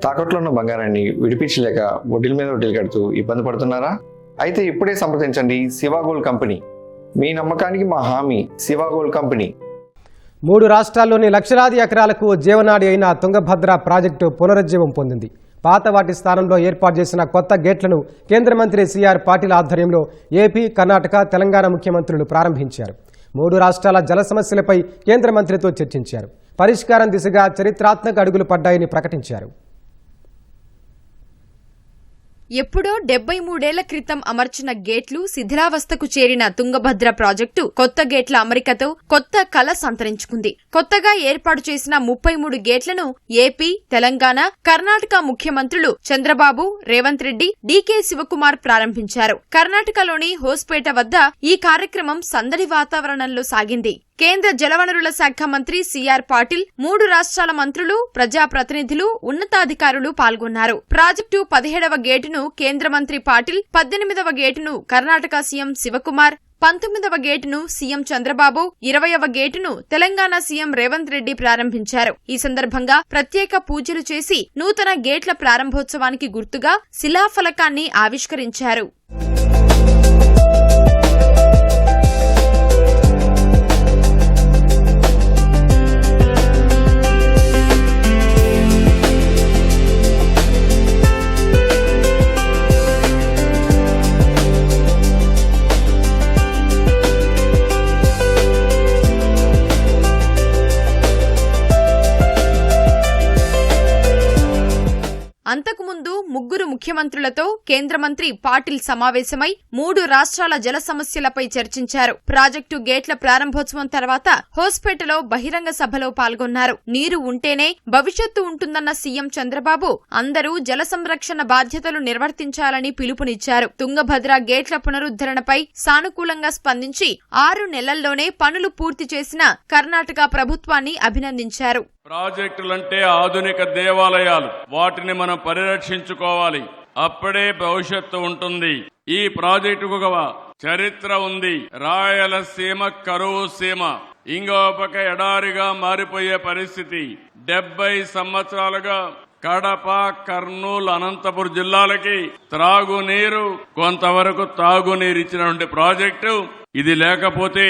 తాకట్లో ఉన్న బంగారాన్ని విడిపించలేక వడ్డీల మీద వడ్డీలు కడుతూ ఇబ్బంది పడుతున్నారా? అయితే ఇప్పుడే సంప్రదించండి శివ గోల్డ్ కంపెనీ. మీ నమ్మకానికి మా హామీ శివ గోల్డ్ కంపెనీ. 3 రాష్ట్రాల్లోని లక్షలాది ఎకరాలకు జీవనాడి అయిన తుంగభద్ర ప్రాజెక్టు పునరుజ్జీవం పొందింది. పాత వాటి స్థానంలో ఏర్పాటు చేసిన కొత్త గేట్లను కేంద్ర మంత్రి సిఆర్ పాటిల్ ఆధ్వర్యంలో ఏపీ, కర్ణాటక, తెలంగాణ ముఖ్యమంత్రులు ప్రారంభించారు. 3 రాష్ట్రాల జల సమస్యలపై కేంద్ర మంత్రితో చర్చించారు. పరిష్కారం దిశగా చరిత్రాత్మక అడుగులు పడ్డాయని ప్రకటించారు. ఎప్పుడో 73 ఏళ్ల క్రితం అమర్చిన గేట్లు శిథిలావస్థకు చేరిన తుంగభద్ర ప్రాజెక్టు కొత్త గేట్ల అమరికతో కొత్త కళ సంతరించుకుంది. కొత్తగా ఏర్పాటు చేసిన 33 గేట్లను ఏపీ, తెలంగాణ, కర్ణాటక ముఖ్యమంత్రులు చంద్రబాబు, రేవంత్ రెడ్డి, డీకే శివకుమార్ ప్రారంభించారు. కర్ణాటకలోని హోస్పేట వద్ద ఈ కార్యక్రమం సందడి వాతావరణంలో సాగింది. కేంద్ర జలవనరుల శాఖ మంత్రి సిఆర్ పాటిల్, 3 రాష్ట్రాల మంత్రులు, ప్రజాప్రతినిధులు, ఉన్నతాధికారులు పాల్గొన్నారు. ప్రాజెక్టు 17వ గేటును కేంద్ర మంత్రి పాటిల్, 18వ గేటును కర్ణాటక సీఎం శివకుమార్, 19వ గేటును సీఎం చంద్రబాబు, 20వ గేటును తెలంగాణ సీఎం రేవంత్ రెడ్డి ప్రారంభించారు. ఈ సందర్భంగా ప్రత్యేక పూజలు చేసి నూతన గేట్ల ప్రారంభోత్సవానికి గుర్తుగా శిలాఫలకాన్ని ఆవిష్కరించారు. అంతకుముందు 3 ముఖ్యమంత్రులతో కేంద్ర మంత్రి పాటిల్ సమావేశమై 3 రాష్ట్రాల జల సమస్యలపై చర్చించారు. ప్రాజెక్టు గేట్ల ప్రారంభోత్సవం తర్వాత హోస్పేటలో బహిరంగ సభలో పాల్గొన్నారు. నీరు ఉంటేనే భవిష్యత్తు ఉంటుందన్న సీఎం చంద్రబాబు అందరూ జల సంరక్షణ బాధ్యతలు నిర్వర్తించాలని పిలుపునిచ్చారు. తుంగభద్ర గేట్ల పునరుద్ధరణపై సానుకూలంగా స్పందించి 6 నెలల్లోనే పనులు పూర్తి చేసిన కర్ణాటక ప్రభుత్వాన్ని అభినందించారు. ప్రాజెక్టులంటే ఆధునిక దేవాలయాలు, వాటిని మనం పరిరక్షించుకోవాలి. అప్పుడే భవిష్యత్తు ఉంటుంది. ఈ ప్రాజెక్టుకు ఒక చరిత్ర ఉంది. రాయలసీమ కరువు సీమ, ఇంకో పక్క ఎడారిగా మారిపోయే పరిస్థితి. 70 సంవత్సరాలుగా కడప, కర్నూలు, అనంతపురం జిల్లాలకి త్రాగునీరు, కొంతవరకు తాగునీరు ఇచ్చినటువంటి ప్రాజెక్టు. ఇది లేకపోతే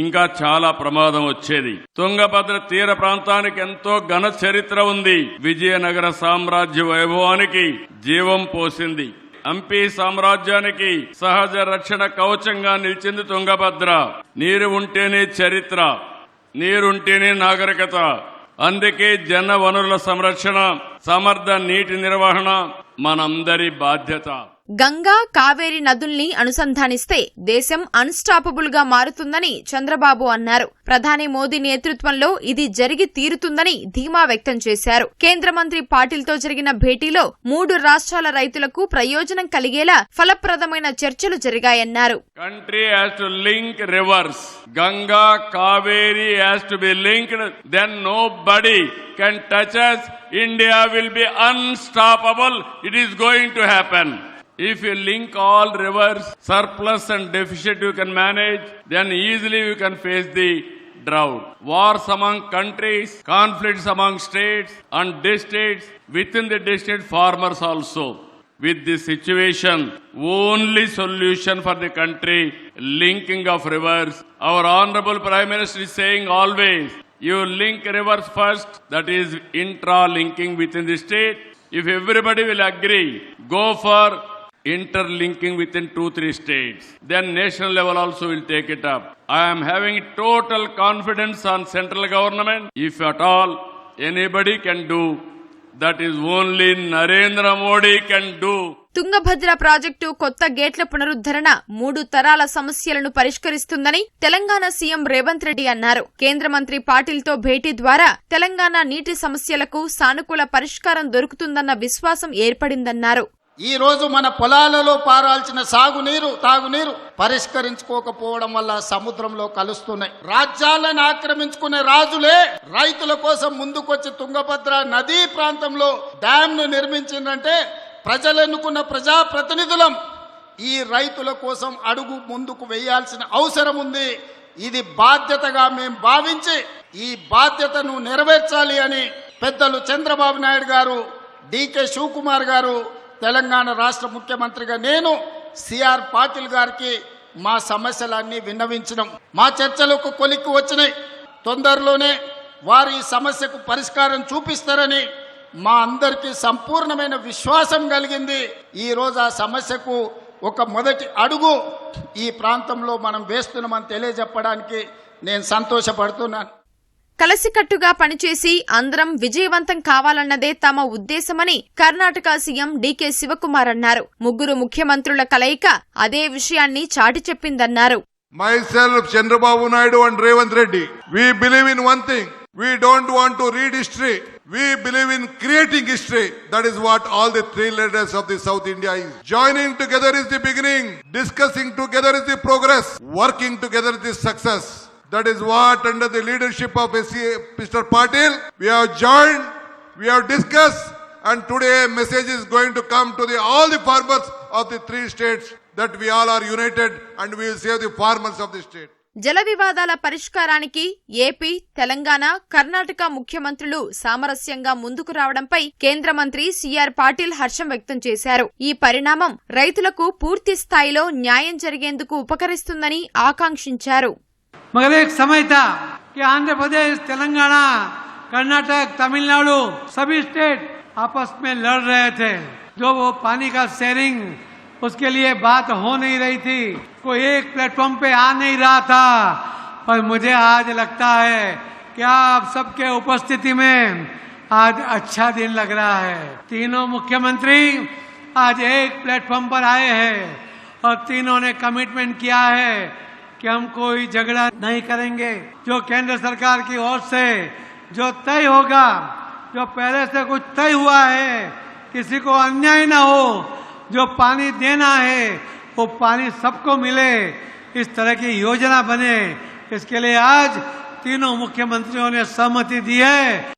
ఇంకా చాలా ప్రమాదం వచ్చేది. తుంగభద్ర తీర ప్రాంతానికి ఎంతో ఘన చరిత్ర ఉంది. విజయనగర సామ్రాజ్య వైభవానికి జీవం పోసింది. హంపి సామ్రాజ్యానికి సహజ రక్షణ కవచంగా నిలిచింది తుంగభద్ర. నీరు ఉంటేనే చరిత్ర, నీరుంటేనే నాగరికత. అందుకే జన వనరుల సంరక్షణ, సమర్థ నీటి నిర్వహణ మనందరి బాధ్యత. గంగా, కావేరి నదుల్ని అనుసంధానిస్తే దేశం అన్స్టాపబుల్ గా మారుతుందని చంద్రబాబు అన్నారు. ప్రధాని మోదీ నేతృత్వంలో ఇది జరిగి తీరుతుందని ధీమా వ్యక్తం చేశారు. కేంద్ర మంత్రి పాటిల్ తో జరిగిన భేటీలో 3 రాష్ట్రాల రైతులకు ప్రయోజనం కలిగేలా ఫలప్రదమైన చర్చలు జరిగాయన్నారు. Country has to link rivers. Ganga, Kaveri has to be linked. Then nobody can touch us. India will be unstoppable. It is going to happen. If you link all rivers, surplus and deficit you can manage, then easily you can face the drought. Wars among countries, conflicts among states and districts, within the district farmers also. With this situation, only solution for the country, linking of rivers. Our Honorable Prime Minister is saying always, you link rivers first, that is intra-linking within the state. If everybody will agree, go for interlinking within 2-3 states, then national level also will take it up. I am having total confidence on central government. If at all anybody can do, that is only Narendra Modi can do. Tungabhadra project కొత్త గేట్ల పునరుద్ధరణ 3 తరాల సమస్యలను పరిష్కరిస్తుందని Telangana CM Revanth Reddy అన్నారు. కేంద్ర మంత్రి పాటిల్ తో భేటీ ద్వారా తెలంగాణ నీటి సమస్యలకు సానుకూల పరిష్కారం దొరుకుతుందన్న విశ్వాసం ఏర్పడిందన్నారు. ఈ రోజు మన పొలాలలో పారాల్సిన సాగునీరు, తాగునీరు పరిష్కరించుకోకపోవడం వల్ల సముద్రంలో కలుస్తున్నాయి. రాజ్యాలను ఆక్రమించుకునే రాజులే రైతుల కోసం ముందుకొచ్చి తుంగభద్ర నదీ ప్రాంతంలో డ్యామ్ ను నిర్మించిందంటే ప్రజలెన్నుకున్న ప్రజాప్రతినిధులం ఈ రైతుల కోసం అడుగు ముందుకు వేయాల్సిన అవసరం ఉంది. ఇది బాధ్యతగా మేము భావించి ఈ బాధ్యతను నెరవేర్చాలి అని పెద్దలు చంద్రబాబు నాయుడు గారు డికే శివకుమార్ గారు తెలంగాణ రాష్ట్ర ముఖ్యమంత్రిగా నేను సిఆర్ పాటిల్ గారికి మా సమస్యలన్నీ విన్నవించడం, మా చర్చలకు కొలిక్కి వచ్చినాయి. తొందరలోనే వారు ఈ సమస్యకు పరిష్కారం చూపిస్తారని మా అందరికీ సంపూర్ణమైన విశ్వాసం కలిగింది. ఈరోజు ఆ సమస్యకు ఒక మొదటి అడుగు ఈ ప్రాంతంలో మనం వేస్తున్నామని తెలియజెప్పడానికి నేను సంతోషపడుతున్నాను. కలసికట్టుగా పనిచేసి అందరం విజయవంతం కావాలన్నదే తమ ఉద్దేశమని కర్ణాటక సీఎం డీకే శివకుమార్ అన్నారు. ముగ్గురు ముఖ్యమంత్రుల కలయిక అదే విషయాన్ని చాటి చెప్పిందన్నారు. Myself, Chandrababu Naidu and Revanth Reddy, we believe in one thing. We don't want to read history. We believe in creating history. That is what all the three leaders of the South India is. Joining together is the beginning. Discussing together is the progress. Working together is the success. That is what under the leadership of Mr. Patil, we have joined, we have discussed, and today a message is going to come to all the farmers of the three states that we all are united and we will save the farmers of the state. జల వివాదాల పరిష్కారానికి AP, Telangana, Karnataka ముఖ్యమంత్రులు సామరస్యంగా ముందుకు రావడంపై కేంద్ర మంత్రి CR Patil హర్షం వ్యక్తం చేశారు. ఈ పరిణామం రైతులకు పూర్తి స్థాయిలో న్యాయం జరిగేందుకు ఉపకరిస్తుందని ఆకాంక్షించారు. मगर एक समय था कि आंध्र प्रदेश, तेलंगाना, कर्नाटक, तमिलनाडु सभी स्टेट आपस में लड़ रहे थे. जो वो पानी का शेयरिंग उसके लिए बात हो नहीं रही थी, कोई एक प्लेटफॉर्म पे आ नहीं रहा था. पर मुझे आज लगता है कि आप सबके उपस्थिति में आज अच्छा दिन लग रहा है. तीनों मुख्यमंत्री आज एक प्लेटफॉर्म पर आए हैं और तीनों ने कमिटमेंट किया है कि हम कोई झगड़ा नहीं करेंगे. जो केंद्र सरकार की ओर से जो तय होगा, जो पहले से कुछ तय हुआ है, किसी को अन्याय ना हो, जो पानी देना है वो पानी सबको मिले, इस तरह की योजना बने, इसके लिए आज तीनों मुख्यमंत्रियों ने सहमति दी है.